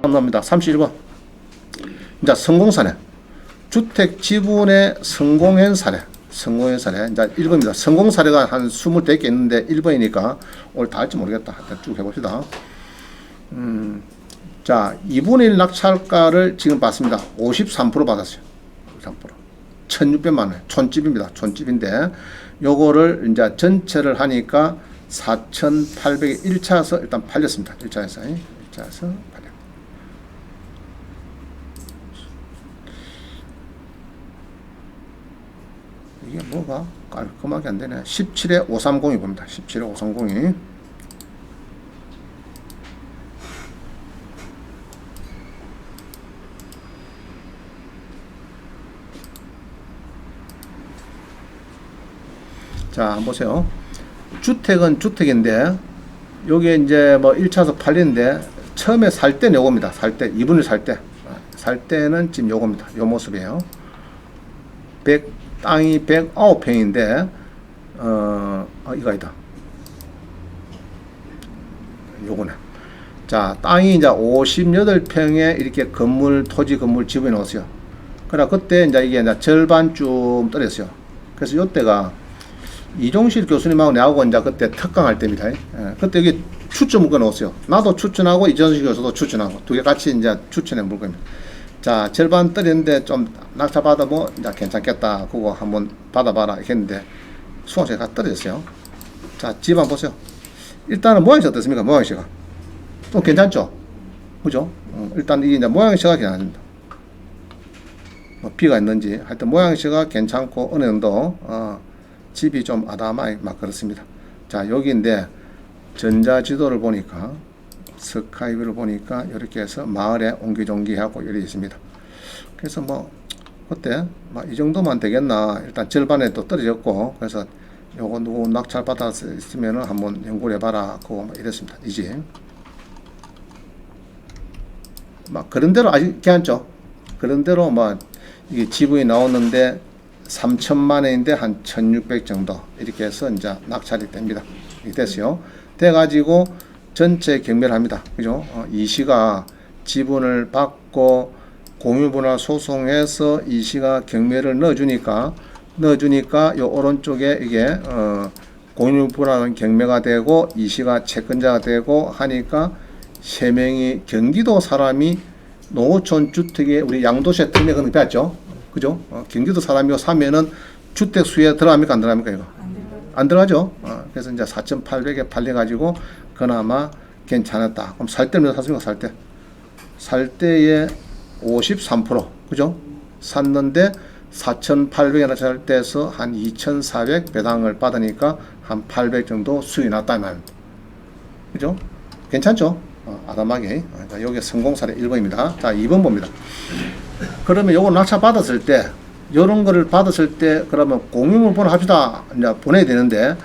감사합니다. 31번. 이제 성공사례. 주택 지분의 성공한 사례. 성공한 사례. 이제 1번입니다. 성공 사례가 한 20개 있는데 1번이니까 오늘 다 할지 모르겠다. 일단 쭉 해봅시다. 자, 2분의 1 낙찰가를 지금 봤습니다. 53% 받았어요. 53%. 1600만 원. 촌집입니다. 촌집인데, 요거를 이제 전체를 하니까 4800에 1차에서 일단 팔렸습니다. 1차에서. 1차에서 팔렸. 이게 뭐가 깔끔하게 안 되네. 17에 530이 봅니다. 17에 530이. 자, 한번 보세요. 주택은 주택인데, 요게 이제 뭐 1차에서 팔리는데, 처음에 살 때는 요겁니다. 살 때, 2분을 살 때. 살 때는 지금 요겁니다. 요 모습이에요. 땅이 109평인데, 이거 아니다. 요거네. 자, 땅이 이제 58평에 이렇게 건물, 토지 건물 집어넣 넣었어요. 그러나 그때 이제 이게 이제 절반쯤 떨어졌어요. 그래서 요때가 이종실 교수님하고 내하고 이제 그때 특강할 때입니다. 그때 여기 추천 물건 넣었어요. 나도 추천하고 이종실 교수도 추천하고 두 개 같이 이제 추천해 물건입니다. 자, 절반 떨어졌는데 좀 낙찰 받아보면 이제 괜찮겠다. 그거 한번 받아봐라. 이렇게 했는데 수강세가 떨어졌어요. 자, 집 한번 보세요. 일단은 모양새가 어떻습니까? 모양새가. 좀 괜찮죠? 그죠? 일단 이게 이제 모양새가 괜찮습니다. 뭐 비가 있는지 하여튼 모양새가 괜찮고 어느 정도 집이 좀 아담하게 막 그렇습니다. 자, 여기인데 전자지도를 보니까 스카이뷰를 보니까 이렇게 해서 마을에 옹기종기하고 이렇게 있습니다. 그래서 뭐 어때? 이 정도만 되겠나? 일단 절반에 또 떨어졌고 그래서 요거 누구 낙찰 받아서 있으면은 한번 연구를 해봐라. 그거 뭐 이랬습니다. 이제 막 그런 대로 아직 괜찮죠? 그런 대로 뭐 이게 지분이 나오는데 3천만 원인데 한 1600 정도 이렇게 해서 이제 낙찰이 됩니다. 이렇게 됐어요. 돼가지고 전체 경매를 합니다. 그죠? 이시가 지분을 받고 공유분할 소송해서 이시가 경매를 넣어주니까 요 오른쪽에 이게 공유분할 경매가 되고 이시가 채권자가 되고 하니까 세 명이 경기도 사람이 농어촌 주택에 우리 양도세 특례 그런 거 배웠죠? 그죠? 경기도 사람이고 사면은 주택 수에 들어갑니까? 안 들어갑니까? 이거? 안 들어가죠? 그래서 이제 4,800에 팔려가지고 그나마 괜찮았다. 그럼 살 때면 샀습니까? 살 때. 살 때에 53%. 그죠? 샀는데 4,800에 살 때에서 한 2,400 배당을 받으니까 한 800 정도 수익이 났다면. 그죠? 괜찮죠? 아담하게. 여기 성공사례 1번입니다. 자, 2번 봅니다. 그러면 요거 낙찰 받았을 때, 요런 거를 받았을 때, 그러면 공유물 합시다. 이제 보내야 되는데,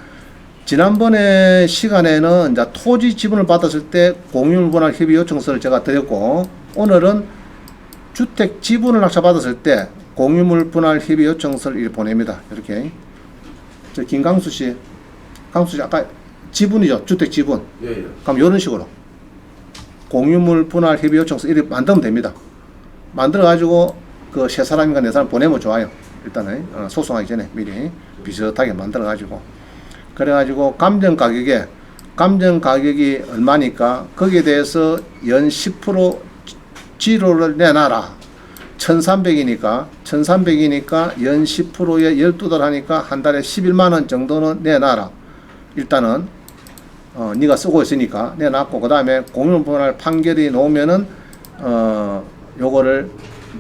지난번에 시간에는 이제 토지 지분을 받았을 때 공유물 협의 요청서를 제가 드렸고, 오늘은 주택 지분을 낙찰 받았을 때 공유물 분할 협의 요청서를 이렇게 보냅니다. 이렇게. 저 김강수 씨, 강수 씨 아까 지분이죠. 주택 지분. 예. 그럼 이런 식으로 공유물 분할 협의 요청서 이렇게 만들면 됩니다. 만들어 가지고 그 세 사람인가 네 사람 보내면 좋아요. 일단은 소송하기 전에 미리 비슷하게 만들어 가지고 그래 가지고 감정 가격이 얼마니까 거기에 대해서 연 10% 지로를 내놔라. 1300이니까 연 10%에 12달 하니까 한 달에 11만 원 정도는 내놔라. 일단은 네가 쓰고 있으니까 내놨고 그다음에 공유물 분할 판결이 나오면은 요거를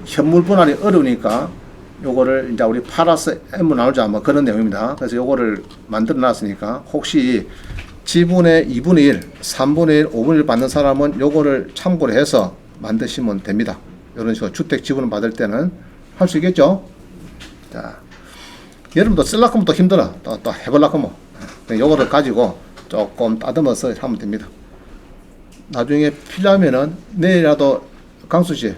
현물 분할이 어려우니까 요거를 이제 우리 팔아서 M을 나누자 뭐 그런 내용입니다. 그래서 요거를 만들어 놨으니까 혹시 지분의 2분의 1, 3분의 1, 5분의 1 받는 사람은 요거를 참고를 해서 만드시면 됩니다. 이런 식으로 주택 지분을 받을 때는 할 수 있겠죠? 자, 여러분도 쓸라고 또 힘들어. 또 해보려고 뭐. 요거를 가지고 조금 따듬어서 하면 됩니다. 나중에 필요하면은 내일이라도 강수씨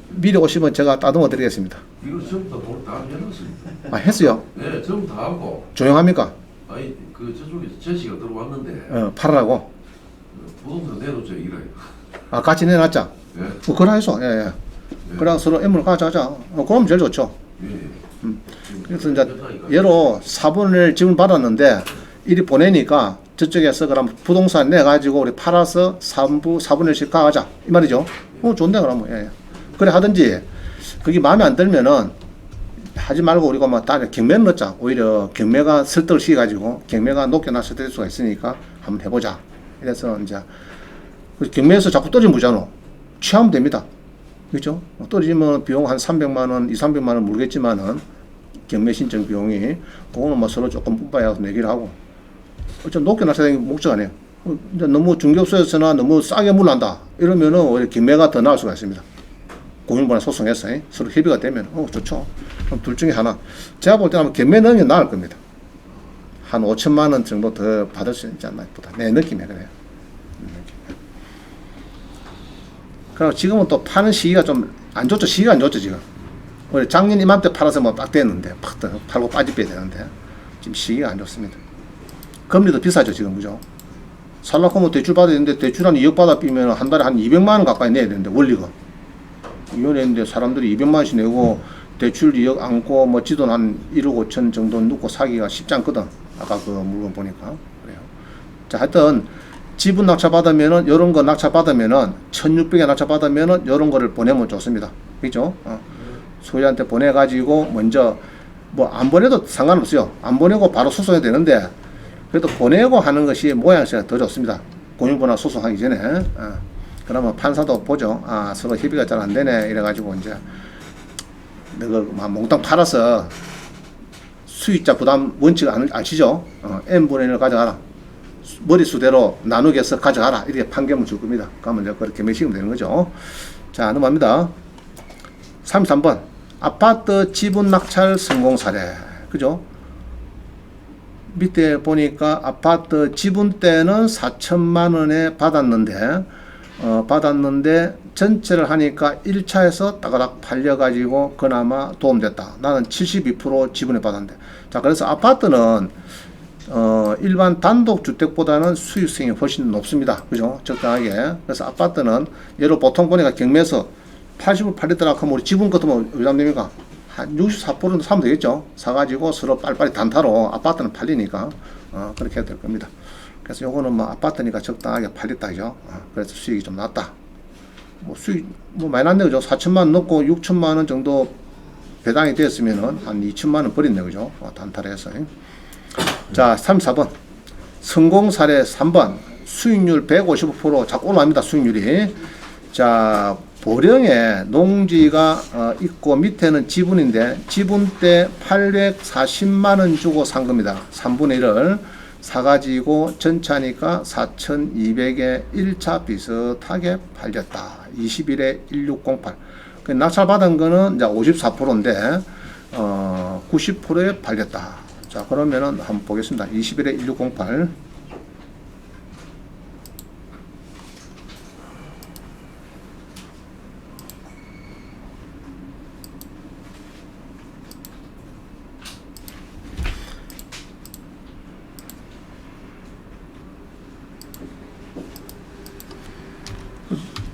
미리 오시면 제가 따듬어 드리겠습니다. 이거 전부 다 뭘 다 해놨습니다. 했어요? 네, 전부 다 하고. 조용합니까? 아니 그 저쪽에서 제시가 들어왔는데. 팔으라고? 부동산 내놓죠 이래요. 아, 같이 내놨자. 예. 그래 해서, 예, 예. 그래 서로 M을 가져가자. 그럼 제일 좋죠. 예. 그래서 이제 예로 4분을 지금 받았는데 이리 보내니까 저쪽에서 그럼 부동산 내가지고 우리 팔아서 4분의 1씩 가가자. 이 말이죠. 좋은데, 그러면. 예. 그래 하든지, 그게 마음에 안 들면은 하지 말고 우리가 뭐 다른 경매를 넣자. 오히려 경매가 설득을 시켜가지고 경매가 높게 났을 수가 있으니까 한번 해보자. 이래서 이제 경매에서 자꾸 떨어지면 뭐잖아. 취하면 됩니다. 그렇죠? 떨어지면 비용 한 300만 원, 200~300만 원 모르겠지만은 경매 신청 비용이 그거는 뭐 서로 조금 분배해서 내기를 하고 좀 높게 났어야 되는 게 목적 아니에요. 이제 너무 중개업소에서나 너무 싸게 물난다 이러면은 오히려 경매가 더 나을 수가 있습니다. 공인보나 소송해서 서로 협의가 되면 좋죠. 그럼 둘 중에 하나. 제가 볼 때는 경매 넣는 게 나을 겁니다. 한 5천만 원 정도 더 받을 수 있지 않나 보다. 내 느낌에 그래요. 그리고 지금은 또 파는 시기가 좀 안 좋죠. 시기가 안 좋죠 지금. 원래 작년 이맘때 팔아서 뭐 딱 됐는데 팍 팔고 빠지 빼야 되는데 지금 시기가 안 좋습니다. 금리도 비싸죠 지금. 그죠? 살라고 하면 대출 받아야 되는데 대출 한 2억 받아 삐면 한 달에 한 200만 원 가까이 내야 되는데 원리가 이혼했는데 사람들이 200만 원씩 내고 대출 2억 안고 뭐 지돈 한 1억 5천 정도 넣고 사기가 쉽지 않거든. 아까 그 물건 보니까 그래요. 자, 하여튼 지분 낙찰 받으면은 요런 거 낙찰 받으면은 1,600에 낙찰 받으면은 요런 거를 보내면 좋습니다. 그죠? 소유한테 보내가지고 먼저 뭐 안 보내도 상관없어요. 안 보내고 바로 소송해야 되는데 그래도 보내고 하는 것이 모양새가 더 좋습니다. 공인보나 소송하기 전에. 그러면 판사도 보죠. 아, 서로 협의가 잘 안 되네. 이래가지고 이제 너가 막 몽땅 팔아서 수익자 부담 원칙 아시죠? N분의 1을 가져가라. 머릿수대로 나누게 해서 가져가라. 이렇게 판결문 줄 겁니다. 그러면 이제 그렇게 매시면 되는 거죠. 자, 넘어갑니다. 33번. 아파트 지분 낙찰 성공 사례. 그죠? 밑에 보니까 아파트 지분대는 4천만 원에 받았는데 전체를 하니까 1차에서 따가닥 팔려가지고 그나마 도움됐다. 나는 72% 지분에 받았는데. 자, 그래서 아파트는 일반 단독주택보다는 수익성이 훨씬 높습니다. 그죠? 적당하게. 그래서 아파트는 예로 보통 보니까 경매에서 80% 팔리더라 하면 우리 지분 같으면 얼마 됩니까? 한 64%는 사면 되겠죠. 사가지고 서로 빨리빨리 단타로 아파트는 팔리니까 그렇게 해야 될 겁니다. 그래서 요거는 뭐 아파트니까 적당하게 팔렸다 그죠. 그래서 수익이 좀 낮다. 뭐 수익 뭐 많이 났네 그죠. 4천만 원 넣고 6천만 원 정도 배당이 됐으면은 한 2천만 원 버렸네 그죠. 단타해서. 자, 34번 성공 사례 3번 수익률 155% 자꾸 올라갑니다. 수익률이. 자, 보령에 농지가 있고 밑에는 지분인데 지분대 840만 원 주고 산 겁니다. 3분의 1을 사가지고 전차니까 4,200에 1차 비슷하게 팔렸다. 21에 1608. 그 낙찰 받은 거는 이제 54%인데 90%에 팔렸다. 자, 그러면은 한번 보겠습니다. 21에 1608.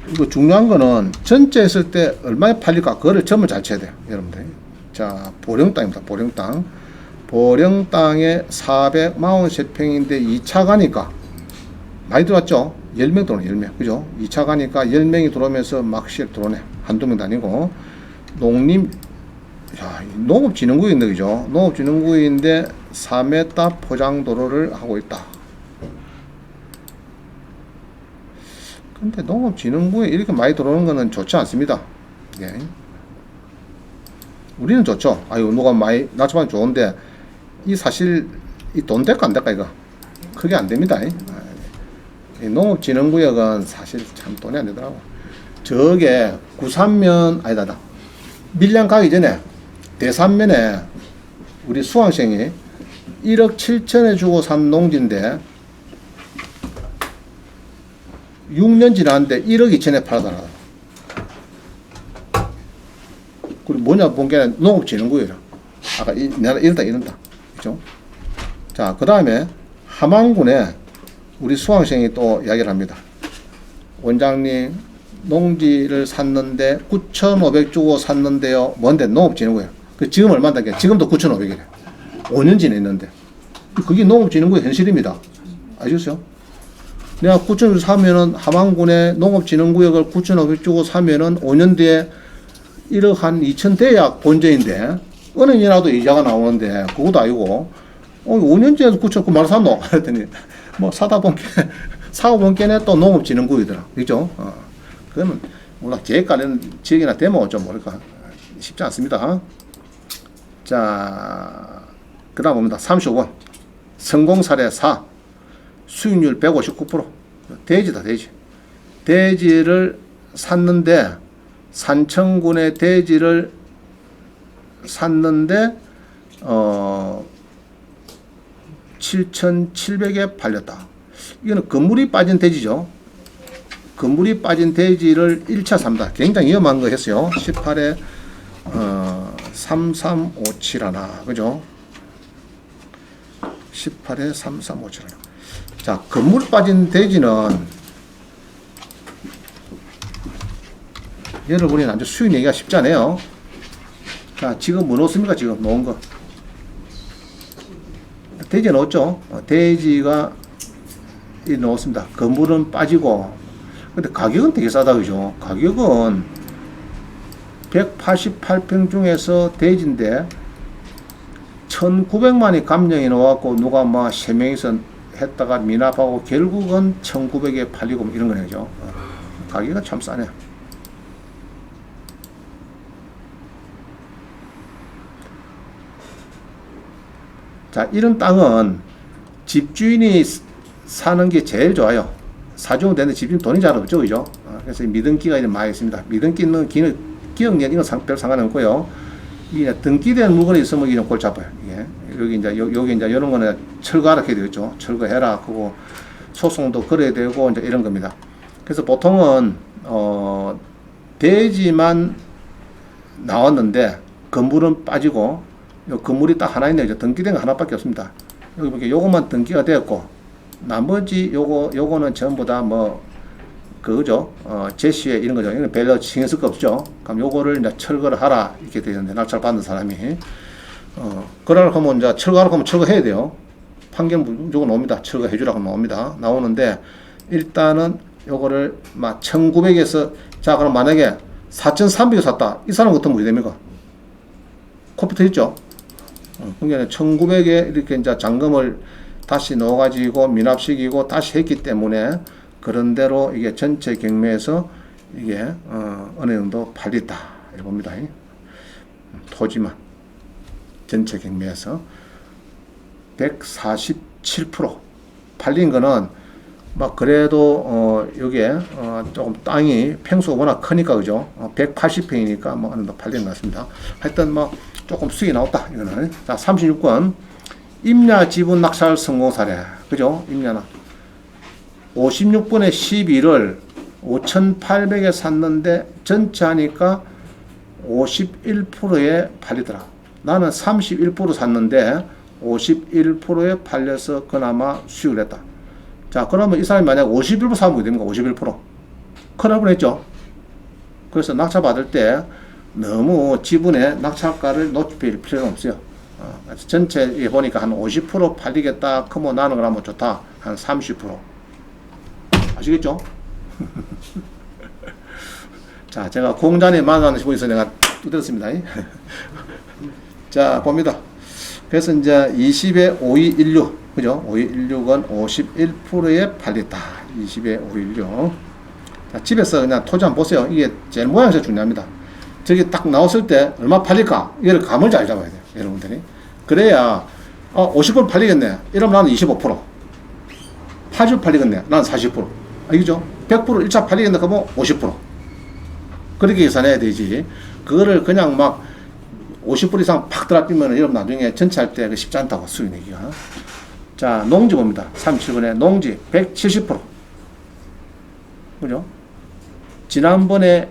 이거 중요한 거는 전체 했을 때 얼마에 팔릴까 그거를 점을 잘 쳐야 돼요 여러분들. 자, 보령 땅입니다. 보령 땅. 보령 땅에 443평인데 2차 가니까 많이 들어왔죠. 10명 들어오네. 10명 그죠. 2차 가니까 10명이 들어오면서 막 실 들어오네. 한두 명 다니고. 농림 농업진흥구인데 그죠. 농업진흥구인데 4m 포장도로를 하고 있다. 근데 농업진흥구에 이렇게 많이 들어오는 거는 좋지 않습니다. 예. 우리는 좋죠. 아유, 누가 많이 낮춰면 좋은데, 이 사실, 이 돈 될까 안 될까, 이거? 크게 안 됩니다. 이 농업진흥구역은 사실 참 돈이 안 되더라고. 저게 구산면, 아니다. 밀양 가기 전에, 대산면에 우리 수강생이 1억 7천에 주고 산 농지인데, 6년 지났는데 1억 2천에 팔아달라. 그리고 뭐냐 본 게 농업진흥구예요. 아까 내가 이런다. 그죠? 자, 그 다음에 함안군에 우리 수강생이 또 이야기를 합니다. 원장님, 농지를 샀는데 9,500 주고 샀는데요. 뭔데? 농업진흥고예요. 그 지금 얼마인데? 지금도 9,500이래. 5년 지냈는데. 그게 농업진흥구의 현실입니다. 아시겠어요? 내가 9,000을 사면은 함안군의 농업진흥구역을 9,500 주고 사면은 5년 뒤에 1억 한 2천 대약 본전인데 은행이라도 이자가 나오는데 그것도 아니고 5년째에서 9천 그 말 샀노? 그랬더니 뭐 사다 본게 사고 본게네 또 농업진흥구이더라. 그죠? 그러면 몰라 계획 관련 지역이나 되면 좀 모를까 쉽지 않습니다. 자, 그다음 봅니다. 35번 성공 사례 4 수익률 159% 대지다 대지. 대지를 샀는데 산청군의 대지를 샀는데 7,700에 팔렸다. 이거는 건물이 빠진 대지죠. 건물이 빠진 대지를 1차 삽니다. 굉장히 위험한 거 했어요. 18에 3357 하나. 그죠? 18에 3357 하나. 자, 건물 빠진 대지는 여러분이 아주 수익 내기가 쉽지 않아요. 자, 지금 뭐 넣었습니까? 지금 놓은 거. 대지 넣었죠? 대지가 넣었습니다. 건물은 빠지고. 근데 가격은 되게 싸다, 그죠? 가격은 188평 중에서 대지인데 1,900만이 감정이 나왔고 누가 막 3명이서 했다가 미납하고 결국은 1,900에 팔리고 뭐 이런 거네요. 가격은 참 싸네. 자, 이런 땅은 집주인이 사는 게 제일 좋아요. 사주면 되는데 집주인 돈이 잘 없죠, 그죠? 그래서 미등기가 이제 많이 있습니다. 미등기 있는 기억년 이건 별 상관없고요. 이게 등기된 물건이 있으면 이런 골치 아파요. 이게 여기 이제 이런 거는 철거하라 해야 되겠죠. 철거해라. 그거 소송도 걸어야 되고 이제 이런 겁니다. 그래서 보통은 대지만 나왔는데 건물은 빠지고 요 건물이 딱 하나 있네요. 등기된 거 하나밖에 없습니다. 여기 보니까 요것만 등기가 되었고 나머지 요거는 전부 다 뭐 그거죠. 제시에 이런 거죠. 이건 별로 신경 쓸 거 없죠. 그럼 요거를 이제 철거를 하라 이렇게 되는데 낙찰 받는 사람이 그러라고 하면 이제 철거하라고 하면 철거해야 돼요. 판결 무조건 옵니다. 철거해 주라고 하면 옵니다. 나오는데 일단은 요거를 막 1,900에서 자 그럼 만약에 4,300에 샀다. 이 사람 같으면 어떻게 됩니까? 코피터 있죠. 그러니까 1,900에 이렇게 이제 잔금을 다시 넣어가지고 미납시키고 다시 했기 때문에 그런 대로 이게 전체 경매에서 이게 어느 정도 팔렸다 이렇게 봅니다. 토지만 전체 경매에서 147% 팔린 거는 막 그래도 여기에 조금 땅이 평수가 워낙 크니까 그죠? 180평이니까 뭐 어느 정도 팔린 것 같습니다. 하여튼 뭐 조금 수익이 나왔다 이거는. 자, 36번 임야 지분 낙찰 성공 사례. 그죠? 임야나 56분의 12를 5,800에 샀는데 전체 하니까 51%에 팔리더라. 나는 31% 샀는데 51%에 팔려서 그나마 수익을 했다. 자, 그러면 이 사람이 만약 51% 사면 어떻게 됩니까? 51%. 큰일 뻔했죠. 그래서 낙찰 받을 때 너무 지분의 낙찰가를 높일 필요는 없어요. 전체에 보니까 한 50% 팔리겠다. 그러면 나는 그러면 좋다. 한 30%. 아시겠죠? 자, 제가 공장에 만나는 분에서 내가 뜯었습니다. 자, 봅니다. 그래서 이제 20에 5216. 그죠? 5216은 51%에 팔렸다. 20에 516. 자, 집에서 그냥 토지 한번 보세요. 이게 제일 모양새가 중요합니다. 저기 딱 나왔을 때 얼마 팔릴까? 이걸 감을 잘 잡아야 돼요. 여러분들이. 그래야 50% 팔리겠네. 이러면 나는 25%. 80% 팔리겠네. 나는 40%. 알겠죠? 100% 1차 팔리겠네. 그러면 50%. 그렇게 계산해야 되지. 그거를 그냥 막 50% 이상 팍 들어가면 여러분 나중에 전체할 때 쉽지 않다고 수익 내기가. 자, 농지 봅니다. 37번에 농지 170%. 그죠? 지난번에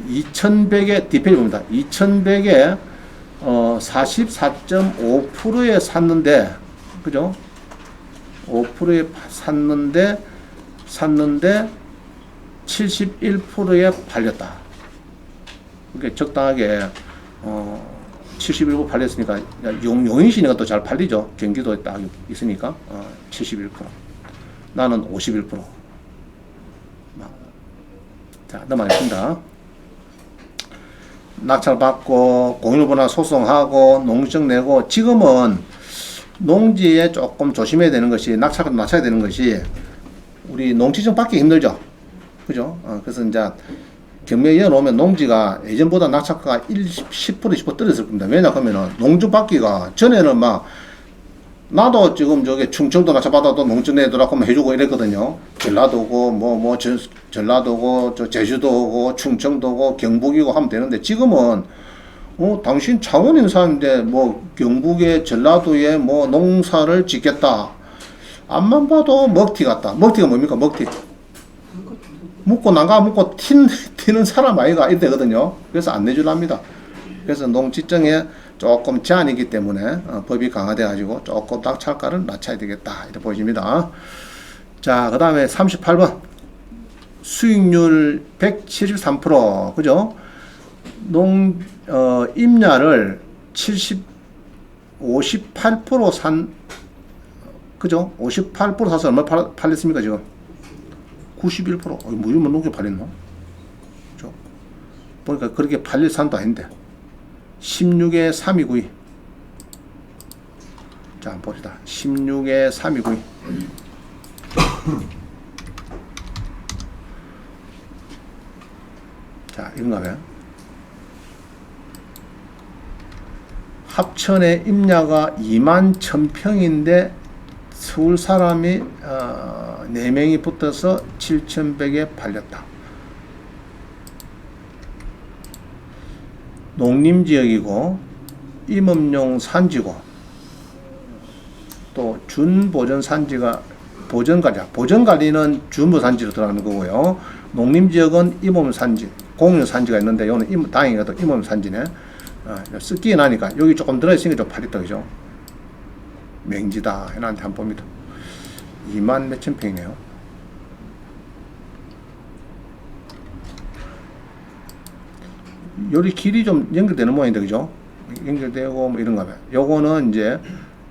2100에 디테일 봅니다. 2100에 44.5%에 샀는데, 그죠? 5%에 샀는데 71%에 팔렸다. 그게 적당하게 71% 팔렸으니까 용인시내가 또 잘 팔리죠. 경기도에 딱 있으니까 71%. 나는 51%. 자, 넘어가겠습니다. 낙찰 받고 공인후보나 소송하고 농지증 내고 지금은 농지에 조금 조심해야 되는 것이 낙찰을 맞춰야 되는 것이 우리 농지증 받기 힘들죠. 그죠? 그래서 이제 경매 이어놓으면 농지가 예전보다 낙찰가가 10% 20% 떨어질 겁니다. 왜냐 하면은 농지 받기가 전에는 막 나도 지금 저기 충청도 낙찰 받아도 농지 내더라고 해주고 이랬거든요. 전라도고 전라도고 저 제주도고 충청도고 경북이고 하면 되는데 지금은 당신 창원인 사람인데 뭐 경북에 전라도에 뭐 농사를 짓겠다. 앞만 봐도 먹튀 같다. 먹튀가 뭡니까? 먹튀. 묻고 나가 묻고 튀는 사람 아이가 이때거든요. 그래서 안 내줄랍니다. 그래서 농지증에 조금 제한이기 때문에 법이 강화돼 가지고 조금 낙찰가를 낮춰야 되겠다 이렇게 보여집니다. 자, 그 다음에 38번 수익률 173% 그죠? 임야를 58% 산 그죠? 58% 사서 얼마 팔렸습니까 지금? 91%. 뭐 이러면 높게 팔렸노? 그죠? 보니까 그렇게 팔릴 산도 아닌데 16에 329. 자, 한번 봅시다. 16에 329. 자, 이건가 봐요. 합천의 임야가 2만 1000평인데 서울 사람이 4명이 붙어서 7,100에 팔렸다. 농림지역이고 임업용 산지고 또 준보전산지가 보전관리는 준보산지로 들어가는 거고요. 농림지역은 임업산지, 공유산지가 있는데 이거는 다행히도 임업산지네. 습기에 나니까 여기 조금 들어있으니까 좀 팔렸다 그죠? 맹지다 해놨는데 한번 봅니다. 2만 몇천 평이네요. 요리 길이 좀 연결되는 모양인데 그죠? 연결되고 뭐 이런가 봐요. 요거는 이제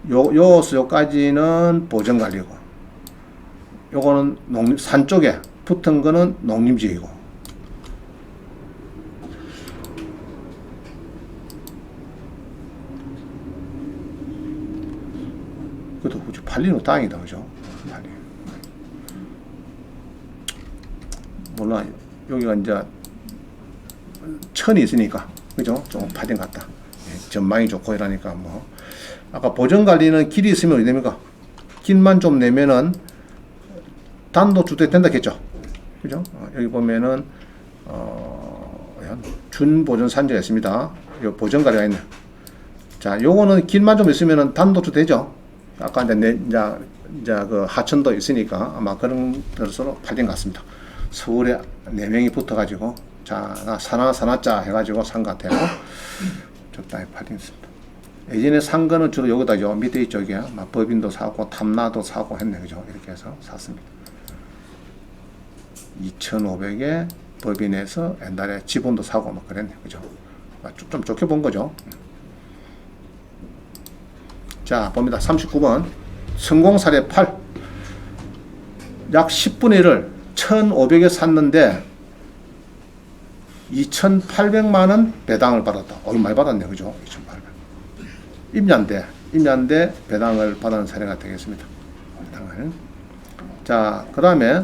요까지는 보전관리고 요거는 산 쪽에 붙은 거는 농림지이고 그래도 팔리는 땅이다 그죠? 몰라 여기가 이제 천이 있으니까 그죠? 좀 파진 같다. 전망이 좋고 이러니까 뭐 아까 보전관리는 길이 있으면 어떻게 됩니까? 길만 좀 내면은 단독주택 된다 했죠. 그죠? 여기 보면은 준보전산지가 있습니다. 요 보전관리가 있네. 자, 요거는 길만 좀 있으면은 단독주택 되죠. 아까 이제 그 하천도 있으니까 아마 그런 것으로 팔린 것 같습니다. 서울에 4명이 붙어가지고 자, 사나짜 해가지고 산 것 같아요. 적당히 팔렸습니다. 예전에 산 거는 주로 여기다죠. 밑에 이쪽에 막 법인도 사고 탐나도 사고 했네. 그죠? 이렇게 해서 샀습니다. 2,500에 법인에서 옛날에 지분도 사고 막 그랬네. 그죠? 좀 좋게 본 거죠. 자, 봅니다. 39번. 성공사례 8. 약 10분의 1을 1,500에 샀는데 2,800만원 배당을 받았다. 많이 받았네. 그죠? 2,800. 임야인데 배당을 받은 사례가 되겠습니다. 배당을. 자, 그 다음에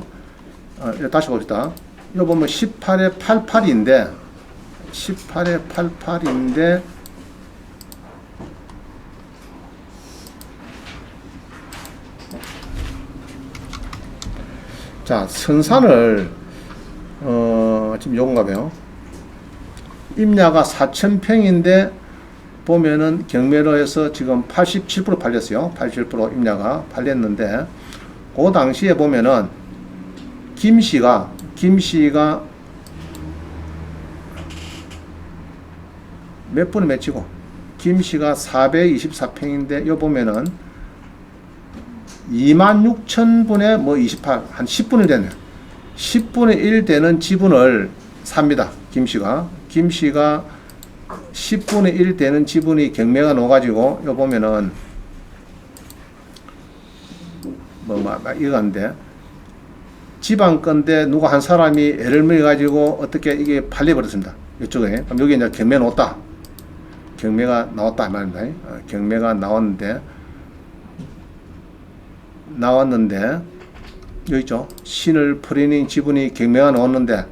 다시 봅시다. 이거 보면 18에 88인데 18에 88인데 자, 선산을 지금 요건가 봐요. 임야가 4,000평인데 보면은 경매로 해서 지금 87% 팔렸어요. 87% 임야가 팔렸는데 그 당시에 보면은 김씨가 몇 분을 맺히고 김씨가 424평인데 요 보면은 26,000분에 뭐 28, 한 10분을 됐네. 10분의 1 되는 지분을 삽니다. 김씨가 10분의 1 되는 지분이 경매가 나와가지고 요 보면은 이건데 지방 건데 누가 한 사람이 애를 먹여가지고 어떻게 이게 팔려버렸습니다. 이쪽에. 그럼 여기 이제 경매 나왔다. 경매가 나왔다 말입니다. 경매가 나왔는데 여기 있죠. 신을 프리닝 지분이 경매가 나왔는데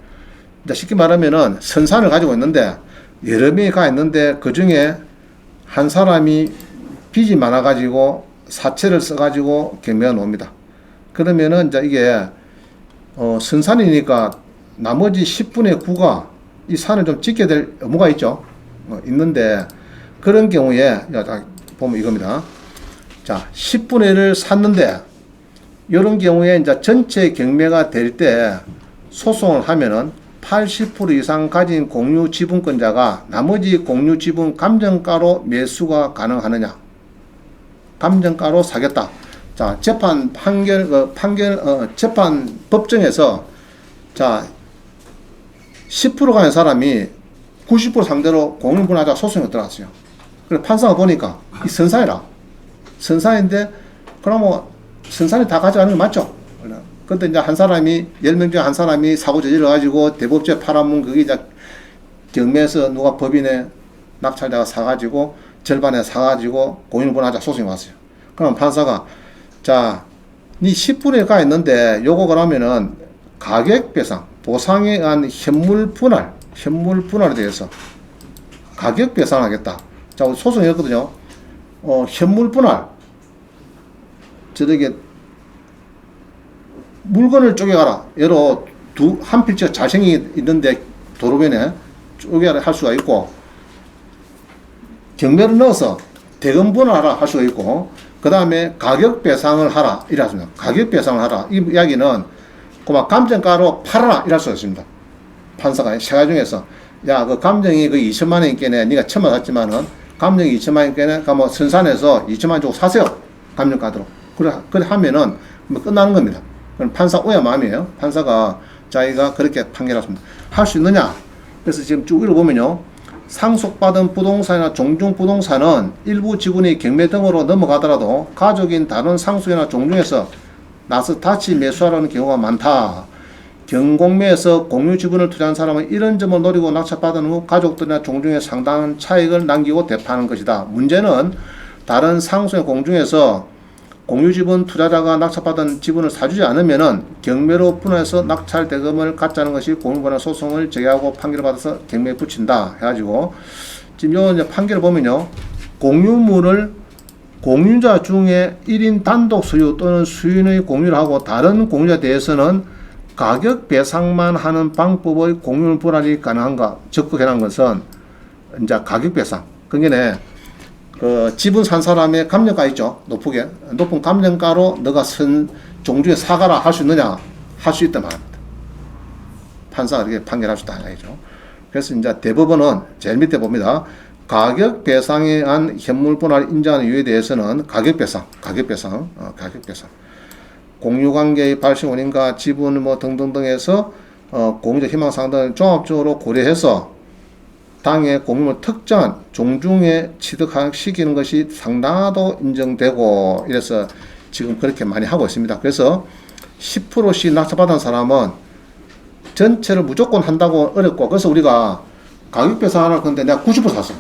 이제 쉽게 말하면은 선산을 가지고 있는데 여러 명이 가 있는데 그 중에 한 사람이 빚이 많아가지고 사채를 써가지고 경매가 나옵니다. 그러면은 이제 이게 선산이니까 나머지 10분의 9가 이 산을 좀 짓게 될 의무가 있죠. 있는데 그런 경우에 보면 이겁니다. 자, 10분의 1을 샀는데 이런 경우에 이제 전체 경매가 될 때 소송을 하면은 80% 이상 가진 공유 지분권자가 나머지 공유 지분 감정가로 매수가 가능하느냐? 감정가로 사겠다. 자, 재판 재판 법정에서 자, 10% 가는 사람이 90% 상대로 공유분할자 소송이 들어갔어요. 그래서 판사가 보니까 이 선산이라. 선산인데, 그럼 선산이 다 가져가는 게 맞죠? 근데 이제 한 사람이, 10명 중에 한 사람이 사고 저질러가지고 대법제 팔아문 그게 이제 경매에서 누가 법인에 낙찰자가 사가지고 절반에 사가지고 공유분할자 소송이 왔어요. 그럼 판사가 자, 니 10분의 1가 있는데 요거 그러면은 가격 배상, 보상에 의한 현물 분할에 대해서 가격 배상하겠다. 자, 소송이었거든요. 현물 분할. 저렇게 물건을 쪼개가라. 예로 한 필지가 자생이 있는데 도로변에 쪼개라 할 수가 있고, 경매를 넣어서 대금 분할하라 할 수가 있고, 그 다음에 가격 배상을 하라 이래 하십니다. 가격 배상을 하라. 이 이야기는 그만 감정가로 팔아라 이럴 수가 있습니다. 판사가 세 가지 중에서 야, 그 감정이 그 2천만 원이겠네. 네가 1,000만 샀지만은 감정이 2천만 원이겠네. 그럼 선산에서 2천만 원 주고 사세요. 감정가로. 그래 하면은 뭐 끝나는 겁니다. 그럼 판사 오야 마음이에요. 판사가 자기가 그렇게 판결했습니다. 할 수 있느냐? 그래서 지금 쭉 읽어보면요. 상속받은 부동산이나 종중부동산은 일부 지분이 경매 등으로 넘어가더라도 가족인 다른 상속이나 종중에서 나서 다시 매수하라는 경우가 많다. 경공매에서 공유 지분을 투자한 사람은 이런 점을 노리고 낙찰받은 후 가족들이나 종중에 상당한 차익을 남기고 대파하는 것이다. 문제는 다른 상속의 공중에서 공유 지분 투자자가 낙찰받은 지분을 사주지 않으면은 경매로 분할해서 낙찰 대금을 갖자는 것이 공유분할 소송을 제기하고 판결을 받아서 경매에 붙인다 해가지고 지금 요 이제 판결을 보면요. 공유물을 공유자 중에 1인 단독 소유 또는 수인의 공유를 하고 다른 공유자에 대해서는 가격 배상만 하는 방법의 공유 분할이 가능한가 적극해놓은 것은 이제 가격 배상. 그게 그 지분 산 사람의 감정가 있죠. 높은 감정가로 너가 종중에 사가라 할 수 있느냐? 할 수 있다 말합니다. 판사가 이렇게 판결할 수 있다 이죠. 그래서 이제 대법원은 제일 밑에 봅니다. 가격 배상에 의한 현물 분할 인정하는 이유에 대해서는 가격 배상. 공유관계의 발생 원인과 지분 뭐 등등등 해서 공유자 희망사항 등을 종합적으로 고려해서 당의 공유물 특정한 종중에 취득시키는 것이 상당하도 인정되고 이래서 지금 그렇게 많이 하고 있습니다. 그래서 10%씩 낙찰받은 사람은 전체를 무조건 한다고 어렵고 그래서 우리가 가격 배상하라 근데 내가 90% 샀어.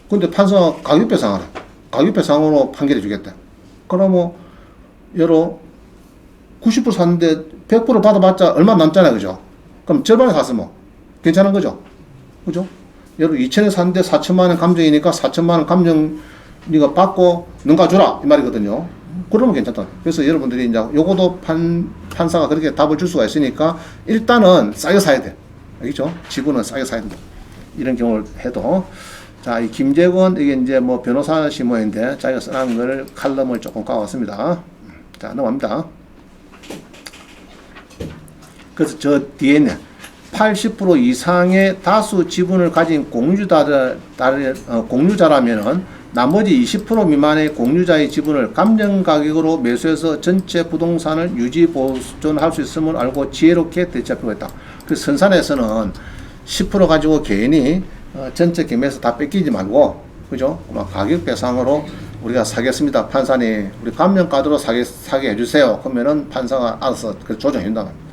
근데 판사가 가격 배상하라. 가격 배상으로 판결해 주겠다. 그러면 여러 90% 샀는데 100% 받아봤자 얼마 남잖아요. 그죠? 그럼 절반에 샀으면 괜찮은 거죠? 그죠? 여러분 2천에 샀는데 4천만 원 감정이니까 4천만 원 감정 네가 받고 능가 주라 이 말이거든요. 그러면 괜찮다. 그래서 여러분들이 이제 요거도 판사가 그렇게 답을 줄 수가 있으니까 일단은 싸게 사야 돼. 알겠죠? 지분은 싸게 사야 된다. 이런 경우를 해도 자, 이 김재건 이게 이제 뭐 변호사 시모인데 자기가 써놓은 걸 칼럼을 조금 까왔습니다. 자, 넘어갑니다. 그래서 저 뒤에 있네. 80% 이상의 다수 지분을 가진 공유자라면은 나머지 20% 미만의 공유자의 지분을 감정 가격으로 매수해서 전체 부동산을 유지 보존할 수 있음을 알고 지혜롭게 대처할 필요가 있다. 그 선산에서는 10% 가지고 개인이 전체 경매에서 다 뺏기지 말고, 그죠? 가격 배상으로 우리가 사겠습니다. 판사님, 우리 감정가도로 사게 해주세요. 그러면은 판사가 알아서 조정해준다 말입니다.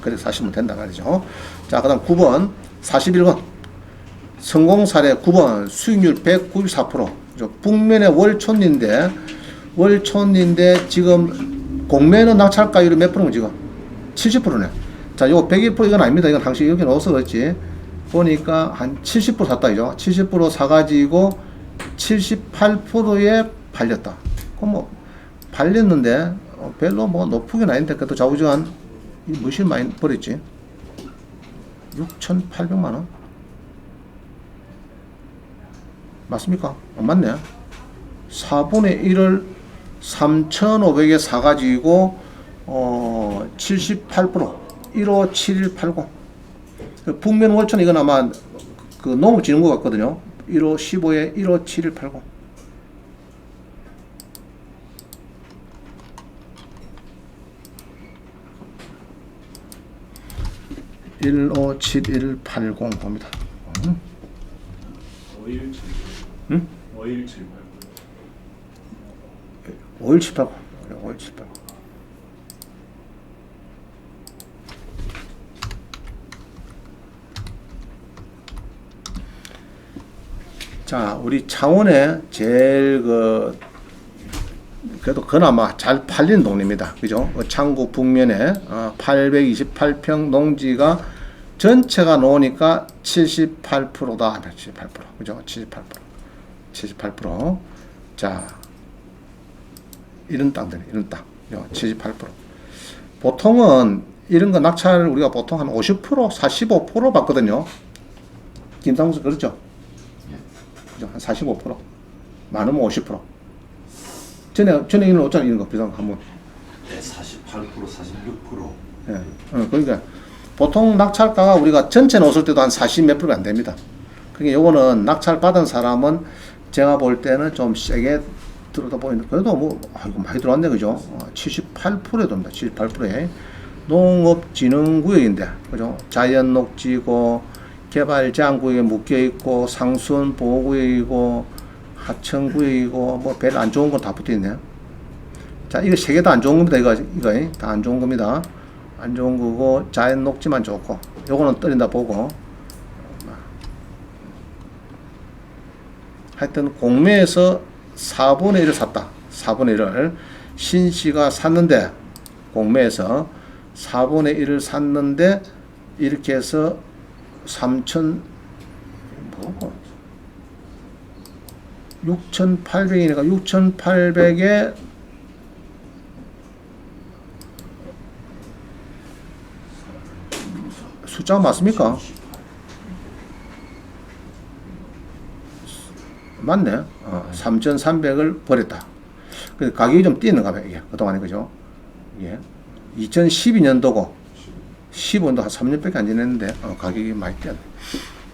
그렇게 사시면 된다 말이죠. 자, 그 다음 9번, 41번. 성공 사례 9번, 수익률 194%. 북면의 월촌인데 지금 공매는 낙찰가율이 몇 프로면 지금? 70%네. 자, 요거 101% 이건 아닙니다. 이건 당시 여기 넣어서 그렇지. 보니까 한 70% 샀다, 이죠? 70% 사가지고 78%에 팔렸다. 그럼 뭐, 팔렸는데, 별로 뭐 높으긴 아닌데, 그래도 좌우지간, 무실 많이 버렸지. 6,800만원? 맞습니까? 맞네. 4분의 1을 3,500에 사가지고, 78%. 157180. 북면 월천 이건 아마 그 너무 지는 것 같거든요. 1515에 157180. 157180 봅니다. 5178. 응? 5178. 5178. 5178. 자, 우리 창원에 제일 그래도 그나마 잘 팔린 동네입니다. 그죠? 창구 북면에 828평 농지가 전체가 놓으니까 78%다. 78%. 그죠? 78%. 78%. 자, 이런 땅들, 이런 땅. 78%. 보통은 이런 거 낙찰 우리가 보통 한 50%, 45% 받거든요. 김상수 그렇죠? 한 45%. 많으면 50%. 전에 이런 어쩌나 이런 거 비싼 거 한번. 네, 48%, 46%. 예. 그러니까 보통 낙찰가가 우리가 전체 놓을 때도 한 40 몇 프로가 안 됩니다. 그러니까 요거는 낙찰 받은 사람은 제가 볼 때는 좀 세게 들어다 보이는데 그래도 뭐 이거 많이 들어왔네, 그죠? 78%에 됩니다. 78%에 농업진흥구역인데, 그죠? 자연녹지고 개발 제한구역에 묶여 있고 상수원 보호구역이고 하천구역이고 뭐 별 안 좋은 건 다 붙어 있네요. 자, 이거 세 개 다 안 좋은 겁니다. 이거 다 안 좋은 겁니다. 안 좋은 거고 자연 녹지만 좋고 요거는 떨린다 보고. 하여튼 공매에서 4분의 1을 샀다. 4분의 1을 신씨가 샀는데 공매에서 4분의 1을 샀는데 이렇게 해서 3,000 뭐고 6,800이니까 6,800에 숫자 맞습니까? 맞네. 3,300을 버렸다. 그 가격이 좀 뛰는가 봐요, 이게. 그동안에, 그죠? 예. 2012년도고, 15년도 한 3년밖에 안 지났는데, 가격이 많이 뛰었네.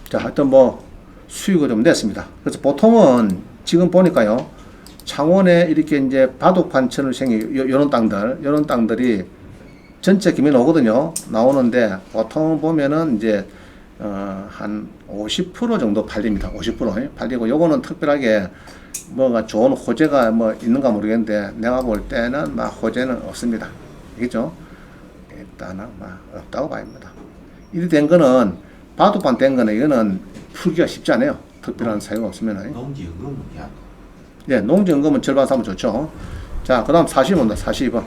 자, 하여튼 뭐, 수익을 좀 냈습니다. 그래서 보통은 지금 보니까요, 창원에 이렇게 이제 바둑판천을 요런 땅들이 전체 기면 오거든요. 나오는데, 보통 보면은 이제, 한 50% 정도 팔립니다. 50% 팔리고, 요거는 특별하게 뭐가 좋은 호재가 뭐 있는가 모르겠는데, 내가 볼 때는 막 호재는 없습니다. 알겠죠? 일단은 막 없다고 봐입니다. 이리 된 거는, 바둑판 된 거는 이거는 풀기가 쉽지 않아요. 특별한 사유가 없으면. 농지연금은 그냥 네, 농지연금은 절반 사면 좋죠. 자, 그 다음 42번다. 42번.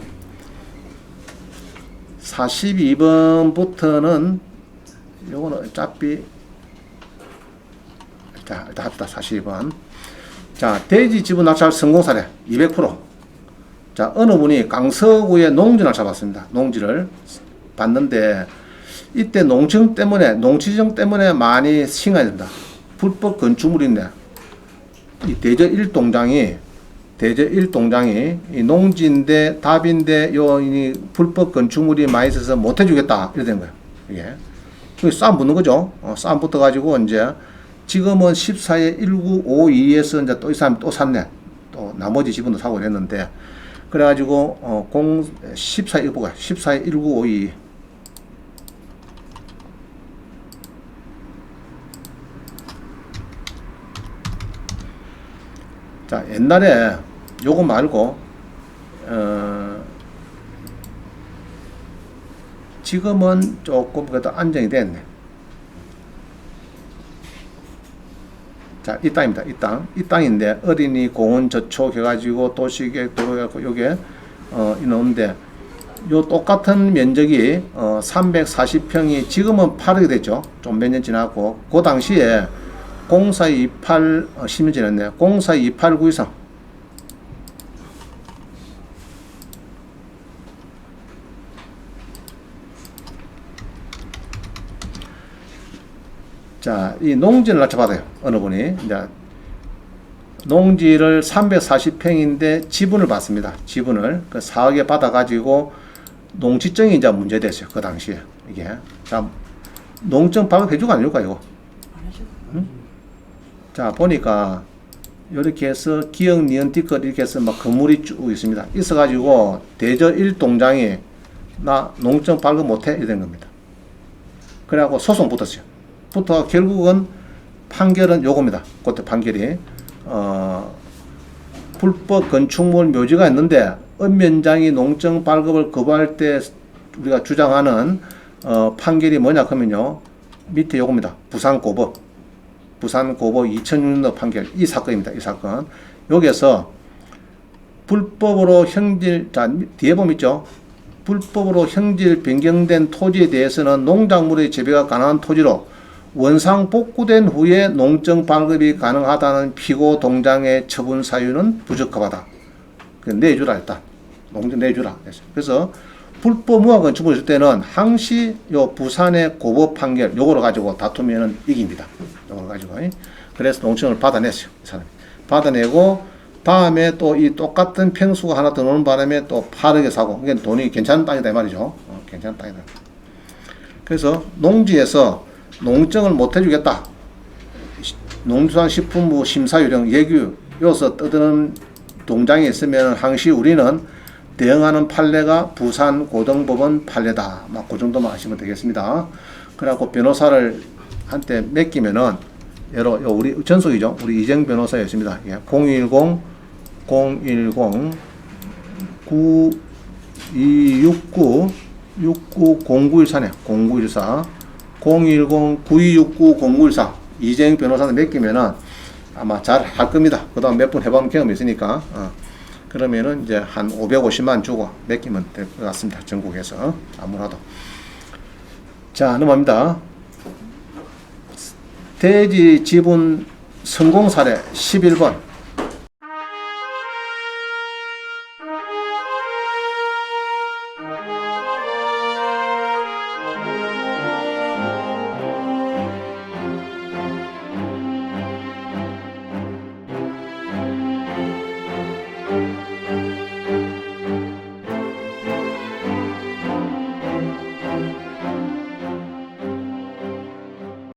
42번부터는 요거는 어차피 자, 일단 합시다. 42번. 자, 대지 지분 낙찰 성공 사례 200%. 자, 어느 분이 강서구에 농지를 잡았습니다. 농지를 봤는데 이때 농지정 때문에 많이 시행해야 됩니다. 불법 건축물인데 이 대저 1동장이 이 농지인데 답인데 이 불법 건축물이 많이 있어서 못 해주겠다 이래 된 거예요. 이게 싸움 붙는 거죠. 싸움 붙어 가지고 이제 지금은 14에 1952에서 이제 또 이 사람이 또 샀네. 또 나머지 지분도 사고 했는데 그래가지고 14에 1952 자, 옛날에 요거 말고 지금은 조금 그래도 안정이 됐네. 자, 이 땅입니다. 이 땅. 이 땅인데 어린이 공원 저촉 해가지고 도시계획 도로해갖고 요게 이놈인데 요 똑같은 면적이 340평이 지금은 8억이 됐죠. 좀 몇 년 지나고 그 당시에 0428 10년 지났네. 042893 자, 이 농지를 낮춰받아요. 어느 분이. 이제, 농지를 340평인데 지분을 받습니다. 지분을. 그 4억에 받아가지고 농지증이 이제 문제됐어요. 그 당시에. 이게. 자, 농증 발급해주고 안 해줄까, 이거? 응? 자, 보니까, 이렇게 해서 기억, 니은, 티끌 이렇게 해서 막 건물이 쭉 있습니다. 있어가지고 대저 1동장이 나 농증 발급 못해? 이래 된 겁니다. 그래갖고 소송 붙었어요. 부터 결국은 판결은 요겁니다. 그때 판결이 불법 건축물 묘지가 있는데 읍면장이 농증 발급을 거부할 때 우리가 주장하는 판결이 뭐냐 그러면요 밑에 요겁니다. 부산고법 2006년도 판결 이 사건입니다. 이 사건 여기에서 불법으로 형질 자 뒤에 보면 있죠. 불법으로 형질 변경된 토지에 대해서는 농작물의 재배가 가능한 토지로 원상 복구된 후에 농증 발급이 가능하다는 피고 동장의 처분 사유는 부적합하다. 내주라 일단 농증 내주라. 그래서 불법 무화 건축물 있을 때는 항시 요 부산의 고법 판결 요거를 가지고 다투면은 이깁니다. 요걸 가지고 그래서 농증을 받아냈어요. 이 사람이 받아내고 다음에 또 이 똑같은 평수가 하나 더 노는 바람에 또 8억에 사고 이게 돈이 괜찮은 땅이다 이 말이죠. 괜찮은 땅이다. 그래서 농지에서 농증을 못 해주겠다. 농수산식품부 심사유령 예규 여기서 떠드는 동장이 있으면 항시 우리는 대응하는 판례가 부산 고등법원 판례다. 막 그 정도만 아시면 되겠습니다. 그래갖고 변호사를 한테 맡기면은 여러 우리 전속이죠. 우리 이정 변호사였습니다. 010 9269 0914네. 0914 010-9269-0914 이재영 변호사한테 맡기면은 아마 잘 할 겁니다. 그 다음 몇 번 해본 경험이 있으니까 그러면은 이제 한 550만 주고 맡기면 될 것 같습니다. 전국에서 아무라도. 자, 넘어갑니다. 대지 지분 성공 사례 11번